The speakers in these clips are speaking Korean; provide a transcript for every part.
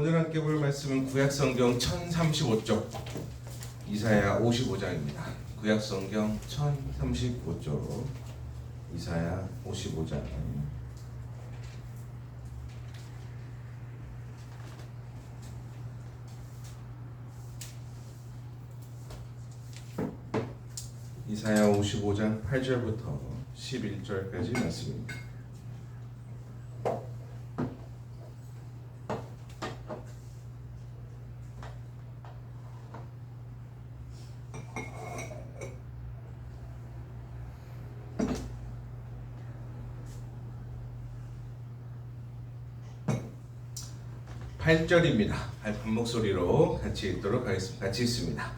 오늘 함께 볼 말씀은 구약성경 1035쪽 이사야 55장입니다. 구약성경 1035쪽 이사야 55장. 이사야 55장 8절부터 11절까지 말씀입니다. 팔 절입니다. 한 목소리로 같이 읽도록 하겠습니다. 같이 읽습니다.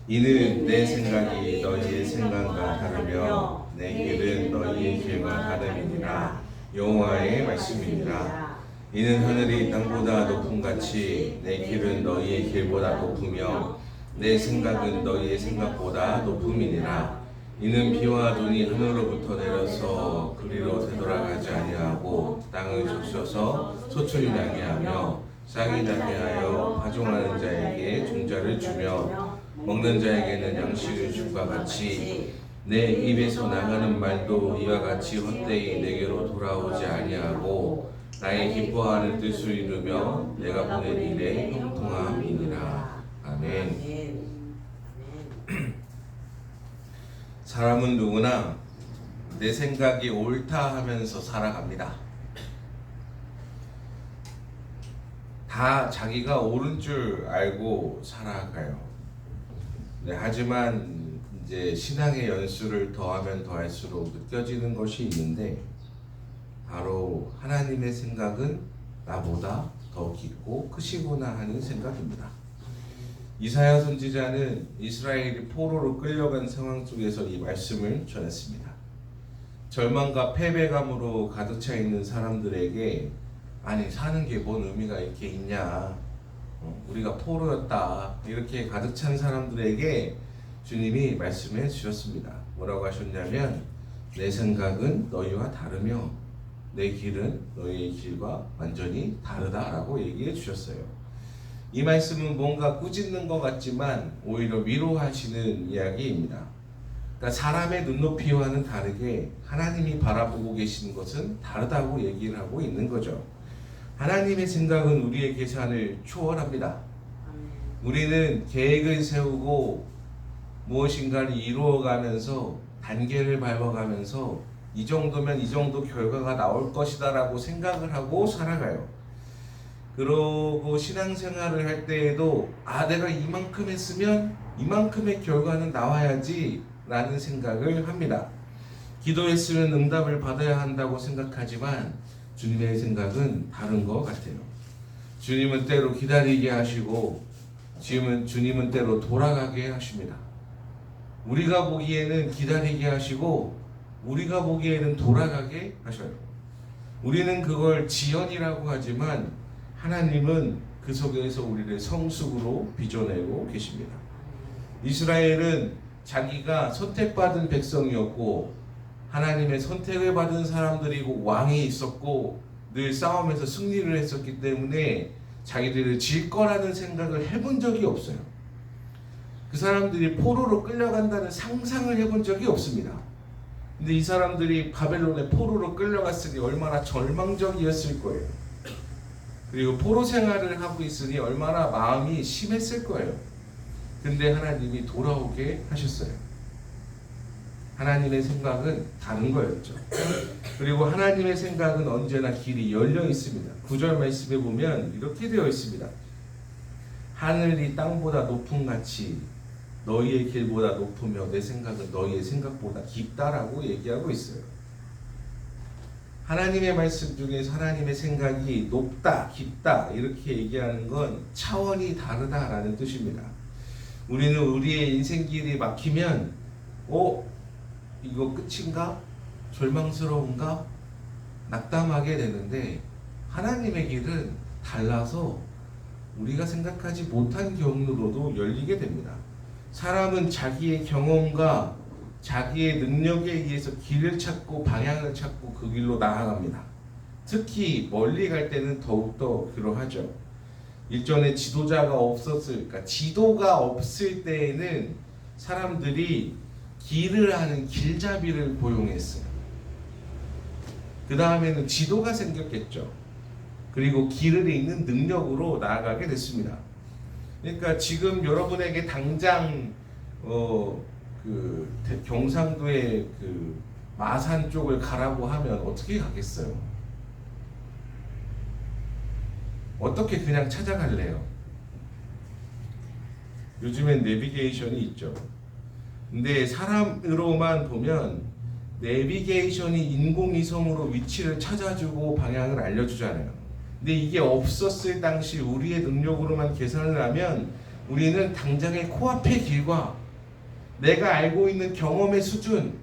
이는 내 생각이 너희의 생각과 다르며 내 길은 너희의 길과 다름이니라. 여호와의 말씀이니라. 이는 하늘이 땅보다 높음같이 내 길은 너희의 길보다 높으며 내 생각은 너희의 생각보다 높음이니라. 이는 비와 눈이 하늘로부터 내려서 그리로 되돌아가지 아니하고 땅을 적셔서 소출이 나게 하며 싹이 나게 하여 파종하는 자에게 종자를 주며 먹는 자에게는 양식을 줌과 같이 내 입에서 나가는 말도 이와 같이 헛되이 내게로 돌아오지 아니하고 나의 기뻐하는 뜻을 이루며 내가 보낸 일에 형통함이니라. 아멘. 사람은 누구나 내 생각이 옳다 하면서 살아갑니다. 다 자기가 옳은 줄 알고 살아가요. 네, 하지만 이제 신앙의 연수를 더하면 더할수록 느껴지는 것이 있는데 바로 하나님의 생각은 나보다 더 깊고 크시구나 하는 생각입니다. 이사야 선지자는 이스라엘이 포로로 끌려간 상황 속에서 이 말씀을 전했습니다. 절망과 패배감으로 가득 차 있는 사람들에게 아니 사는 게 뭔 의미가 이렇게 있냐, 우리가 포로였다, 이렇게 가득 찬 사람들에게 주님이 말씀해 주셨습니다. 뭐라고 하셨냐면 내 생각은 너희와 다르며 내 길은 너희의 길과 완전히 다르다라고 얘기해 주셨어요. 이 말씀은 뭔가 꾸짖는 것 같지만 오히려 위로하시는 이야기입니다. 그러니까 사람의 눈높이와는 다르게 하나님이 바라보고 계시는 것은 다르다고 얘기를 하고 있는 거죠. 하나님의 생각은 우리의 계산을 초월합니다. 우리는 계획을 세우고 무엇인가를 이루어가면서 단계를 밟아가면서 이 정도면 이 정도 결과가 나올 것이다 라고 생각을 하고 살아가요. 그러고 신앙생활을 할 때에도 내가 이만큼 했으면 이만큼의 결과는 나와야지 라는 생각을 합니다. 기도했으면 응답을 받아야 한다고 생각하지만 주님의 생각은 다른 것 같아요. 주님은 때로 기다리게 하시고 주님은 때로 돌아가게 하십니다. 우리가 보기에는 기다리게 하시고 우리가 보기에는 돌아가게 하셔요. 우리는 그걸 지연이라고 하지만 하나님은 그 속에서 우리를 성숙으로 빚어내고 계십니다. 이스라엘은 자기가 선택받은 백성이었고 하나님의 선택을 받은 사람들이고 왕이 있었고 늘 싸움에서 승리를 했었기 때문에 자기들을 질 거라는 생각을 해본 적이 없어요. 그 사람들이 포로로 끌려간다는 상상을 해본 적이 없습니다. 근데 이 사람들이 바벨론에 포로로 끌려갔으니 얼마나 절망적이었을 거예요. 그리고 포로 생활을 하고 있으니 얼마나 마음이 심했을 거예요. 근데 하나님이 돌아오게 하셨어요. 하나님의 생각은 다른 거였죠. 그리고 하나님의 생각은 언제나 길이 열려 있습니다. 9절 말씀에 보면 이렇게 되어 있습니다. 하늘이 땅보다 높음같이 너희의 길보다 높으며 내 생각은 너희의 생각보다 깊다라고 얘기하고 있어요. 하나님의 말씀 중에서 하나님의 생각이 높다, 깊다 이렇게 얘기하는 건 차원이 다르다라는 뜻입니다. 우리는 우리의 인생길이 막히면 이거 끝인가? 절망스러운가? 낙담하게 되는데 하나님의 길은 달라서 우리가 생각하지 못한 경로로도 열리게 됩니다. 사람은 자기의 경험과 자기의 능력에 의해서 길을 찾고 방향을 찾고 그 길로 나아갑니다. 특히 멀리 갈 때는 더욱더 그러하죠. 일전에 지도자가 없었을, 그러니까 지도가 없을 때에는 사람들이 길을 하는 길잡이를 고용했어요. 그 다음에는 지도가 생겼겠죠. 그리고 길을 잇는 능력으로 나아가게 됐습니다. 그러니까 지금 여러분에게 당장 경상도의 그 마산 쪽을 가라고 하면 어떻게 가겠어요? 어떻게 그냥 찾아갈래요? 요즘엔 내비게이션이 있죠. 근데 사람으로만 보면 내비게이션이 인공위성으로 위치를 찾아주고 방향을 알려주잖아요. 근데 이게 없었을 당시 우리의 능력으로만 계산을 하면 우리는 당장의 코앞의 길과 내가 알고 있는 경험의 수준,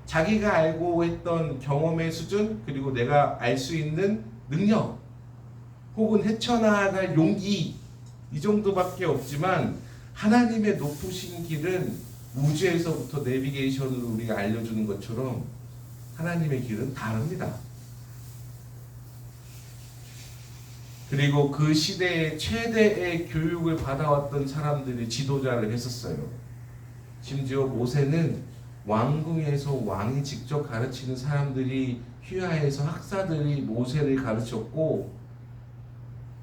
자기가 알고 했던 경험의 수준, 그리고 내가 알 수 있는 능력, 혹은 헤쳐나갈 용기, 이 정도밖에 없지만 하나님의 높으신 길은 우주에서부터 내비게이션으로 우리가 알려주는 것처럼 하나님의 길은 다릅니다. 그리고 그 시대의 최대의 교육을 받아왔던 사람들이 지도자를 했었어요. 심지어 모세는 왕궁에서 왕이 직접 가르치는 사람들이 휘하에서 학사들이 모세를 가르쳤고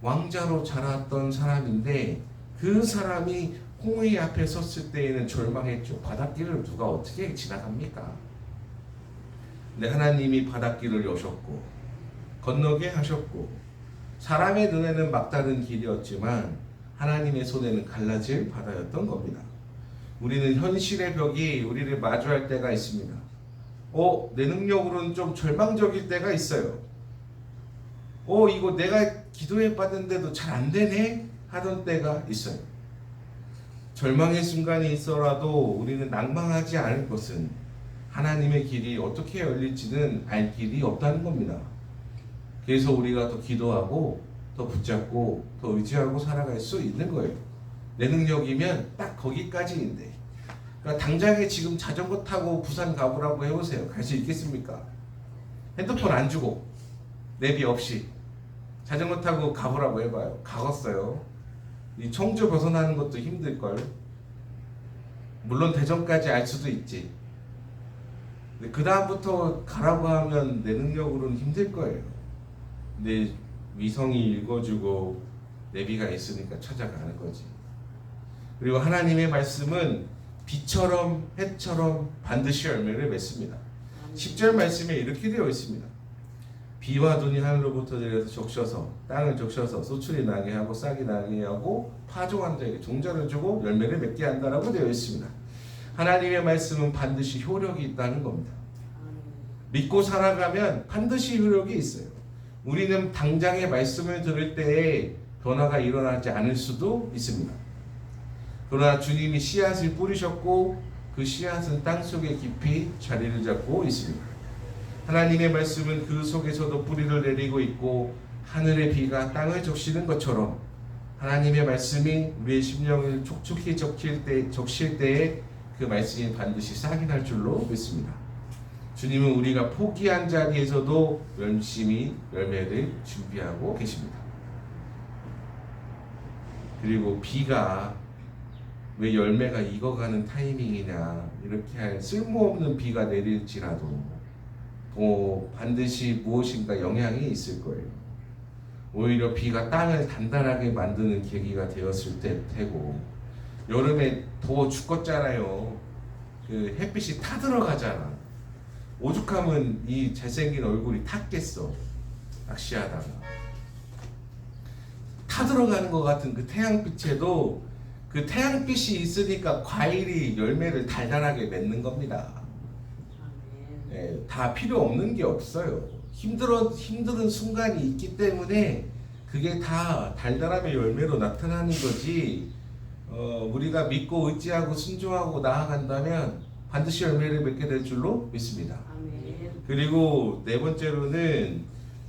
왕자로 자랐던 사람인데 그 사람이 홍해 앞에 섰을 때에는 절망했죠. 바닷길을 누가 어떻게 지나갑니까? 근데 하나님이 바닷길을 여셨고 건너게 하셨고 사람의 눈에는 막다른 길이었지만 하나님의 손에는 갈라질 바다였던 겁니다. 우리는 현실의 벽이 우리를 마주할 때가 있습니다. 내 능력으로는 좀 절망적일 때가 있어요. 이거 내가 기도해 봤는데도 잘 안 되네 하던 때가 있어요. 절망의 순간이 있어라도 우리는 낭망하지 않을 것은 하나님의 길이 어떻게 열릴지는 알 길이 없다는 겁니다. 그래서 우리가 더 기도하고 더 붙잡고 더 의지하고 살아갈 수 있는 거예요. 내 능력이면 딱 거기까지인데, 그러니까 당장에 지금 자전거 타고 부산 가보라고 해보세요. 갈 수 있겠습니까? 핸드폰 안 주고 내비 없이 자전거 타고 가보라고 해봐요. 가겠어요? 이 청주 벗어나는 것도 힘들걸. 물론 대전까지 알 수도 있지. 근데 그 다음부터 가라고 하면 내 능력으로는 힘들 거예요. 근데 위성이 읽어주고 내비가 있으니까 찾아가는 거지. 그리고 하나님의 말씀은 비처럼 해처럼 반드시 열매를 맺습니다. 10절 말씀에 이렇게 되어 있습니다. 비와 눈이 하늘로부터 내려서 적셔서 땅을 적셔서 소출이 나게 하고 싹이 나게 하고 파종한 자에게 종자를 주고 열매를 맺게 한다라고 되어 있습니다. 하나님의 말씀은 반드시 효력이 있다는 겁니다. 믿고 살아가면 반드시 효력이 있어요. 우리는 당장의 말씀을 들을 때에 변화가 일어나지 않을 수도 있습니다. 그러나 주님이 씨앗을 뿌리셨고 그 씨앗은 땅속에 깊이 자리를 잡고 있습니다. 하나님의 말씀은 그 속에서도 뿌리를 내리고 있고 하늘의 비가 땅을 적시는 것처럼 하나님의 말씀이 우리의 심령을 촉촉히 적실 때에 그 말씀이 반드시 싹이 날 줄로 믿습니다. 주님은 우리가 포기한 자리에서도 열심히 열매를 준비하고 계십니다. 그리고 비가 왜 열매가 익어가는 타이밍이냐, 이렇게 할 쓸모없는 비가 내릴지라도 반드시 무엇인가 영향이 있을 거예요. 오히려 비가 땅을 단단하게 만드는 계기가 되었을 테고, 여름에 더워 죽겠잖아요. 그 햇빛이 타들어가잖아. 오죽하면 이 잘생긴 얼굴이 탔겠어. 낚시하다가 타들어가는 것 같은 그 태양빛에도 그 태양빛이 있으니까 과일이 열매를 달달하게 맺는 겁니다. 다 필요 없는 게 없어요. 힘든 순간이 있기 때문에 그게 다 달달함의 열매로 나타나는 거지. 우리가 믿고 의지하고 순종하고 나아간다면 반드시 열매를 맺게 될 줄로 믿습니다. 그리고 네 번째로는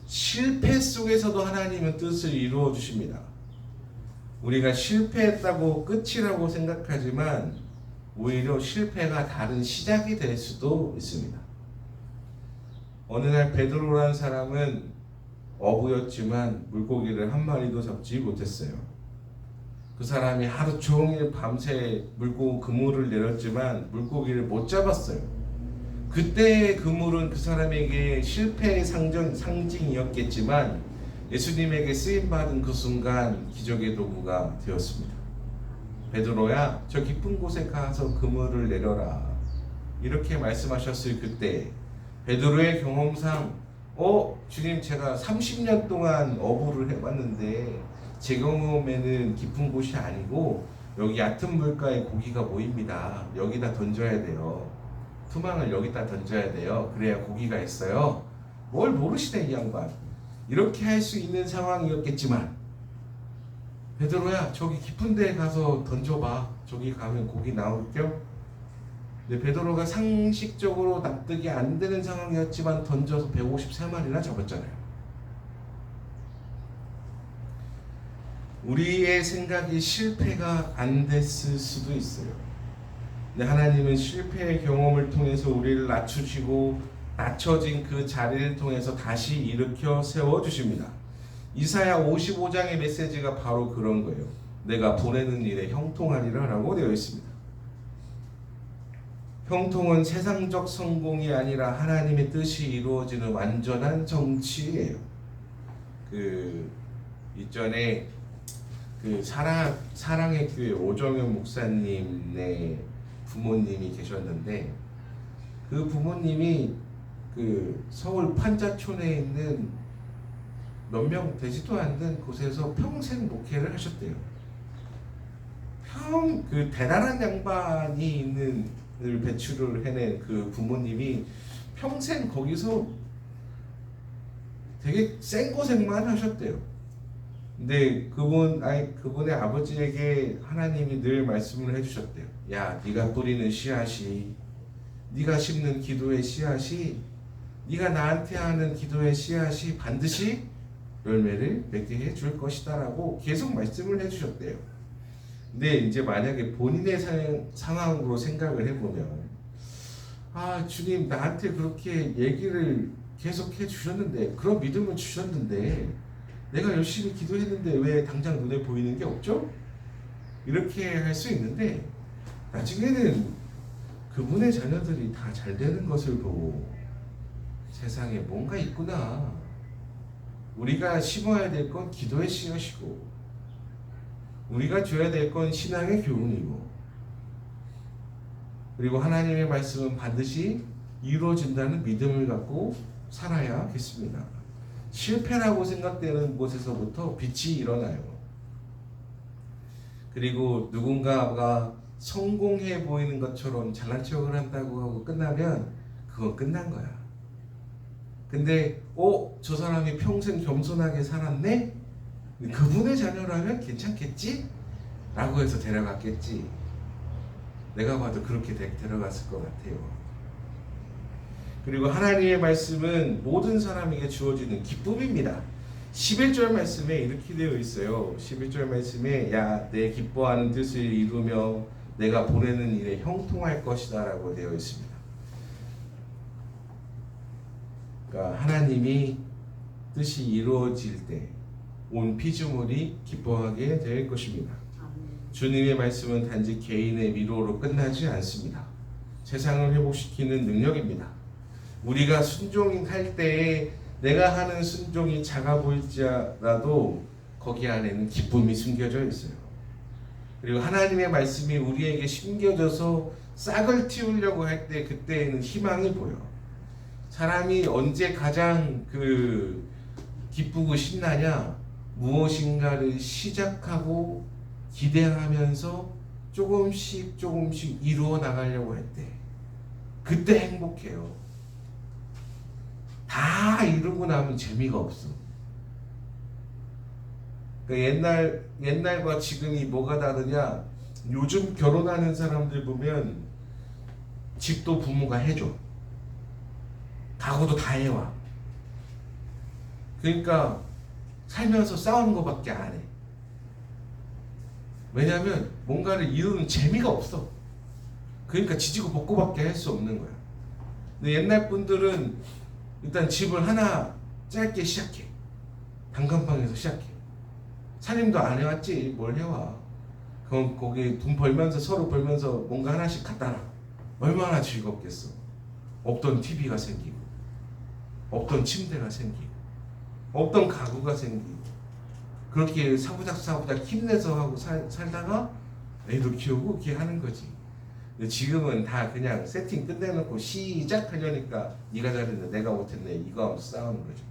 실패 속에서도 하나님은 뜻을 이루어 주십니다. 우리가 실패했다고 끝이라고 생각하지만 오히려 실패가 다른 시작이 될 수도 있습니다. 어느 날 베드로라는 사람은 어부였지만 물고기를 한 마리도 잡지 못했어요. 그 사람이 하루 종일 밤새 그물을 내렸지만 물고기를 못 잡았어요. 그때의 그물은 그 사람에게 실패의 상징이었겠지만 예수님에게 쓰임받은 그 순간 기적의 도구가 되었습니다. 베드로야, 저 깊은 곳에 가서 그물을 내려라. 이렇게 말씀하셨을 그때 베드로의 경험상 주님, 제가 30년 동안 어부를 해봤는데 제 경험에는 깊은 곳이 아니고 여기 얕은 물가에 고기가 모입니다. 여기다 던져야 돼요. 투망을 여기다 던져야 돼요. 그래야 고기가 있어요. 뭘 모르시네 이 양반. 이렇게 할 수 있는 상황이었겠지만 베드로야, 저기 깊은 데 가서 던져봐. 저기 가면 고기 나올게요. 근데 베드로가 상식적으로 납득이 안 되는 상황이었지만 던져서 153마리나 잡았잖아요. 우리의 생각이 실패가 안 됐을 수도 있어요. 근데 하나님은 실패의 경험을 통해서 우리를 낮추시고 낮춰진 그 자리를 통해서 다시 일으켜 세워주십니다. 이사야 55장의 메시지가 바로 그런 거예요. 내가 보내는 일에 형통하리라 라고 되어 있습니다. 형통은 세상적 성공이 아니라 하나님의 뜻이 이루어지는 완전한 정치예요. 이전에 사랑의 교회 오정현 목사님의 부모님이 계셨는데 그 부모님이 서울 판자촌에 있는 몇 명 되지도 않는 곳에서 평생 목회를 하셨대요. 대단한 양반이 있는 배출을 해낸 그 부모님이 평생 거기서 되게 생고생만 하셨대요. 근데 그분의 아버지에게 하나님이 늘 말씀을 해주셨대요. 야, 네가 뿌리는 씨앗이, 네가 심는 기도의 씨앗이, 네가 나한테 하는 기도의 씨앗이 반드시 열매를 맺게 해줄 것이다 라고 계속 말씀을 해주셨대요. 근데 이제 만약에 본인의 상황으로 생각을 해보면 주님, 나한테 그렇게 얘기를 계속 해주셨는데, 그런 믿음을 주셨는데 내가 열심히 기도했는데 왜 당장 눈에 보이는 게 없죠? 이렇게 할 수 있는데 나중에는 그분의 자녀들이 다 잘 되는 것을 보고 세상에 뭔가 있구나. 우리가 심어야 될 건 기도의 씨앗이고 우리가 줘야 될 건 신앙의 교훈이고 그리고 하나님의 말씀은 반드시 이루어진다는 믿음을 갖고 살아야겠습니다. 실패라고 생각되는 곳에서부터 빛이 일어나요. 그리고 누군가가 성공해 보이는 것처럼 잘난 척을 한다고 하고 끝나면 그건 끝난 거야. 근데 저 사람이 평생 겸손하게 살았네? 그분의 자녀라면 괜찮겠지? 라고 해서 데려갔겠지. 내가 봐도 그렇게 데려갔을 것 같아요. 그리고 하나님의 말씀은 모든 사람에게 주어지는 기쁨입니다. 11절 말씀에 이렇게 되어 있어요. 11절 말씀에 야, 내 기뻐하는 뜻을 이루며 내가 보내는 일에 형통할 것이다 라고 되어 있습니다. 그러니까 하나님이 뜻이 이루어질 때 온 피조물이 기뻐하게 될 것입니다. 주님의 말씀은 단지 개인의 위로로 끝나지 않습니다. 세상을 회복시키는 능력입니다. 우리가 순종할 때에 내가 하는 순종이 작아 보일지라도 거기 안에는 기쁨이 숨겨져 있어요. 그리고 하나님의 말씀이 우리에게 심겨져서 싹을 틔우려고 할 때 그때에는 희망이 보여. 사람이 언제 가장 기쁘고 신나냐? 무엇인가를 시작하고 기대하면서 조금씩 이루어 나가려고 할 때 그때 행복해요. 다 이루고 나면 재미가 없어. 그러니까 옛날과 지금이 뭐가 다르냐? 요즘 결혼하는 사람들 보면 집도 부모가 해줘. 가구도 다 해와. 그러니까 살면서 싸우는 것밖에 안 해. 왜냐하면 뭔가를 이루는 재미가 없어. 그러니까 지지고 볶고밖에 할 수 없는 거야. 근데 옛날 분들은 일단 집을 하나 짧게 시작해. 단칸방에서 시작해. 살림도 안 해왔지 뭘 해와. 그럼 거기 돈 벌면서 서로 벌면서 뭔가 하나씩 갖다 놔. 얼마나 즐겁겠어. 없던 TV가 생기고, 없던 침대가 생기고, 없던 가구가 생기고, 그렇게 사부작 힘내서 하고 살다가 애도 키우고 이렇게 하는 거지. 근데 지금은 다 그냥 세팅 끝내놓고 시작하려니까 네가 잘했네 내가 못했네 이거 하면서 싸우는 거죠.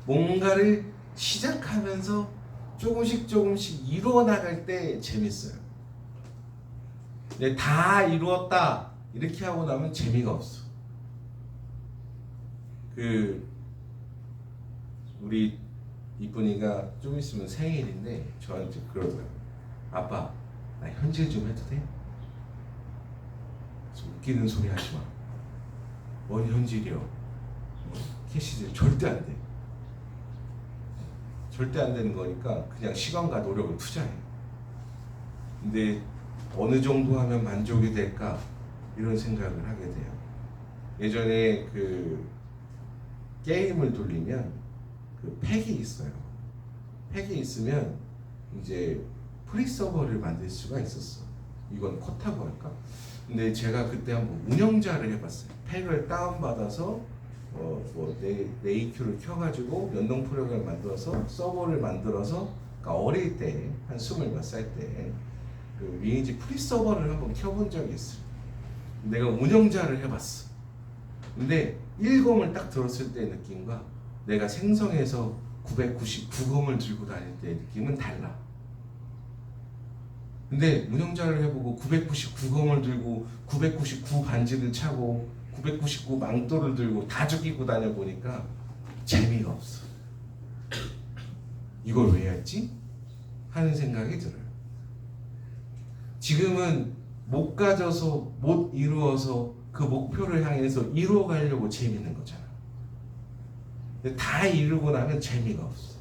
뭔가를 시작하면서 조금씩 이루어 나갈 때 재밌어요. 근데 다 이루었다 이렇게 하고 나면 재미가 없어. 우리 이쁜이가 좀 있으면 생일인데 저한테 그러더라고요. 아빠 나 현질 좀 해도 돼? 웃기는 소리 하지 마. 뭔 현질이요? 캐시질 절대 안 돼. 절대 안 되는 거니까 그냥 시간과 노력을 투자해. 근데 어느 정도 하면 만족이 될까 이런 생각을 하게 돼요. 예전에 게임을 돌리면 팩이 있어요. 팩이 있으면 이제 프리 서버를 만들 수가 있었어. 이건 컷하고 할까? 근데 제가 그때 한번 운영자를 해봤어요. 팩을 다운받아서 네이큐를 켜가지고 연동 프로그램을 만들어서 서버를 만들어서, 그러니까 어릴 때 한 20몇 살 때 리니지 프리 서버를 한번 켜본 적이 있어요. 내가 운영자를 해봤어. 근데 1검을 딱 들었을 때 느낌과 내가 생성해서 999검을 들고 다닐 때 느낌은 달라. 근데 운영자를 해보고 999검을 들고 999 반지를 차고 999 망토를 들고 다 죽이고 다녀보니까 재미가 없어. 이걸 왜 했지? 하는 생각이 들어요. 지금은 못 가져서 못 이루어서 그 목표를 향해서 이루어가려고 재밌는 거잖아. 근데 다 이루고 나면 재미가 없어.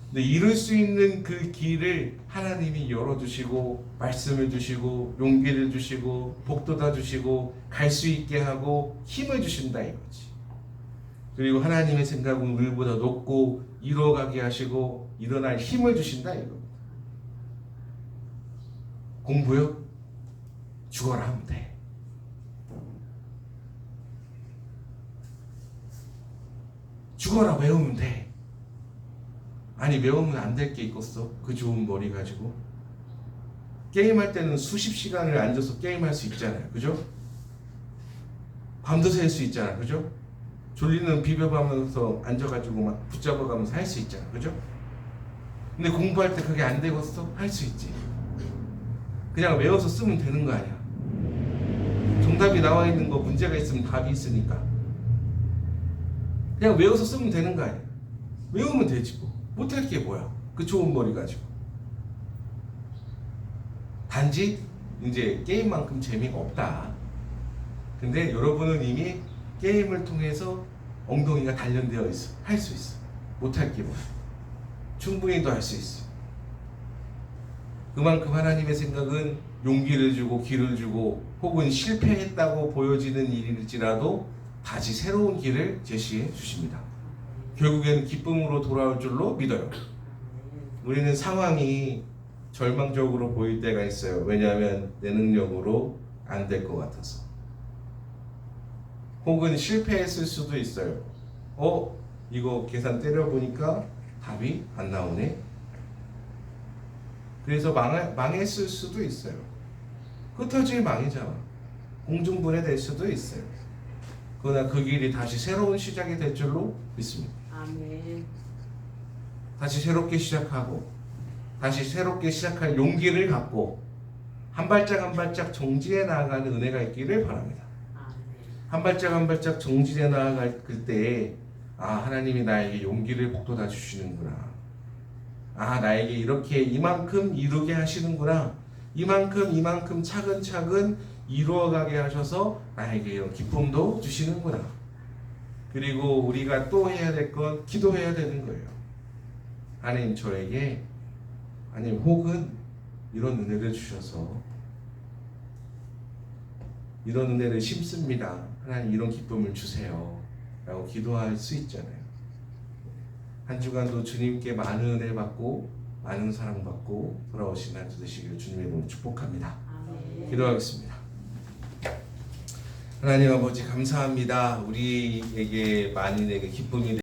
근데 이룰 수 있는 그 길을 하나님이 열어주시고 말씀을 주시고 용기를 주시고 복돋아 주시고 갈 수 있게 하고 힘을 주신다 이거지. 그리고 하나님의 생각은 우리보다 높고 이루어가게 하시고 일어날 힘을 주신다 이겁니다. 공부요? 죽어라 하면 돼. 죽어라 외우면 돼. 아니 외우면 안 될 게 있겠어? 그 좋은 머리 가지고. 게임할 때는 수십 시간을 앉아서 게임할 수 있잖아요. 그죠? 밤도 샐 수 있잖아. 그죠? 졸리는 비벼가면서 앉아가지고 막 붙잡아가면서 할 수 있잖아. 그죠? 근데 공부할 때 그게 안 되겠어? 할 수 있지. 그냥 외워서 쓰면 되는 거 아니야. 정답이 나와 있는 거 문제가 있으면 답이 있으니까 그냥 외워서 쓰면 되는 거 아니야. 외우면 되지 뭐. 못할 게 뭐야. 그 좋은 머리 가지고. 단지 이제 게임만큼 재미가 없다. 근데 여러분은 이미 게임을 통해서 엉덩이가 단련되어 있어. 할 수 있어. 못할 게 뭐야. 충분히 더 할 수 있어. 그만큼 하나님의 생각은 용기를 주고 길을 주고 혹은 실패했다고 보여지는 일일지라도 다시 새로운 길을 제시해 주십니다. 결국에는 기쁨으로 돌아올 줄로 믿어요. 우리는 상황이 절망적으로 보일 때가 있어요. 왜냐하면 내 능력으로 안 될 것 같아서. 혹은 실패했을 수도 있어요. 이거 계산 때려보니까 답이 안 나오네. 그래서 망했을 수도 있어요. 흩어질 망이잖아. 공중분해될 수도 있어요. 그러나 그 길이 다시 새로운 시작이 될 줄로 믿습니다. 아멘. 다시 새롭게 시작하고 다시 새롭게 시작할 용기를 갖고 한 발짝 한 발짝 정진해 나아가는 은혜가 있기를 바랍니다. 아멘. 한 발짝 한 발짝 정진해 나아갈 그때에 하나님이 나에게 용기를 북돋아 주시는구나. 나에게 이렇게 이만큼 이루게 하시는구나. 이만큼 차근차근 이루어가게 하셔서 나에게 이런 기쁨도 주시는구나. 그리고 우리가 또 해야 될 건 기도해야 되는 거예요. 하나님 저에게 혹은 이런 은혜를 주셔서 이런 은혜를 심습니다. 하나님 이런 기쁨을 주세요. 라고 기도할 수 있잖아요. 한 주간도 주님께 많은 은혜 받고 많은 사랑 받고 돌아오신 한 주 되시기를 주님의 이름으로 축복합니다. 기도하겠습니다. 하나님 아버지 감사합니다. 우리에게 만인에게 기쁨이